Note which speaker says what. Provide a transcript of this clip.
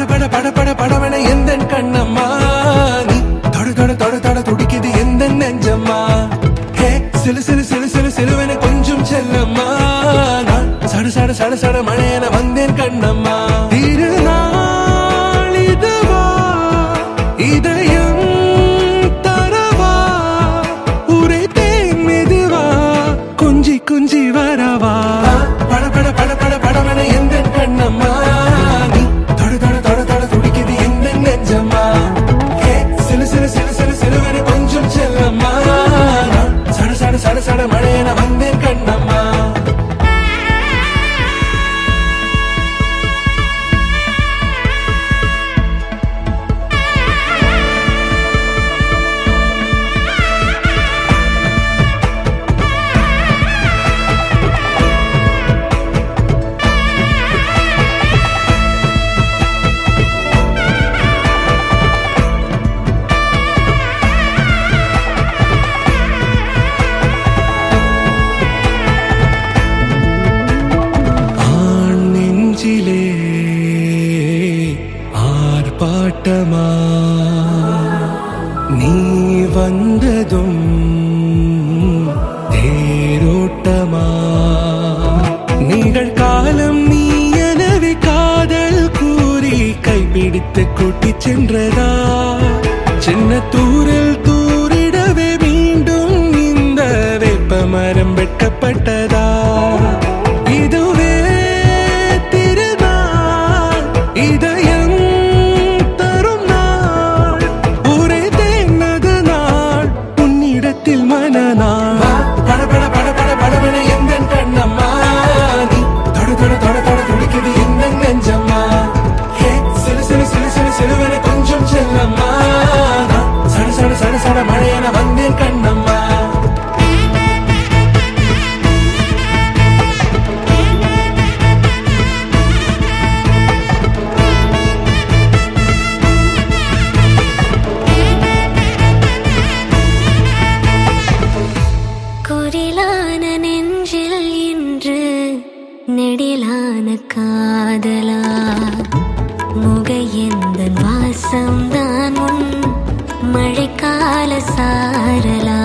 Speaker 1: பட பட பட படவன எந்த கண்ணம்மா நீ தொட தொட தொட தொட துடிக்குது எந்த நெஞ்சம்மா ஹே சிலு சிலு சிலு சிலு சிலுவன கொஞ்சம் செல்லம்மா நான் சட சட சட சட மழையன வந்தேன் கண்ணம்மா திருநாள் இதுவா இதயம் தரவா உரைத்தேன் மெதுவா கொஞ்சி கொஞ்சி வரவா பட பட பட பட படவன எந்த கண்ணம்மா நீ தொட தொட தொட தொட துடிக்குது எந்த நெஞ்சம்மா ஹே சிலு சிலு சிலு சிலு சிலுவன கொஞ்சம் செல்லம்மா நான் சட சட சட சட மழையன வந்தேன் கண்ணம்மா ஆர்ப்பாட்டமா நீ வந்ததும் தேரோட்டமா நிகழ்காலம் நீ எனவே காதல் கூறி கைப்பிடித்து கூட்டிச் சென்றதா சின்ன தூரில் தூரிடவே மீண்டும் இந்த வேப்ப மரம் வெட்கப்பட்டதா இதுவே திருநாள் இதயம் தரும் நாள் ஒரே தேனது நாள் உன்னிடத்தில் மனநாள் பட பட பட பட படவன எந்த கண்ணம்மா நீ தொட தொட தொட தொட துடிக்குது எந்த நெஞ்சம்மா ஹே சிலு சிலு சிலு சிலு சிலுவன கொஞ்சம் செல்லம்மா நான் சட சட சட சட மழையன வந்தேன் கண்ணம்மா
Speaker 2: குரிலான நெஞ்சில் இன்று நெடிலான காதலா முகையெந்தன் வாசம்தான் உன் மழைக்கால சாரலா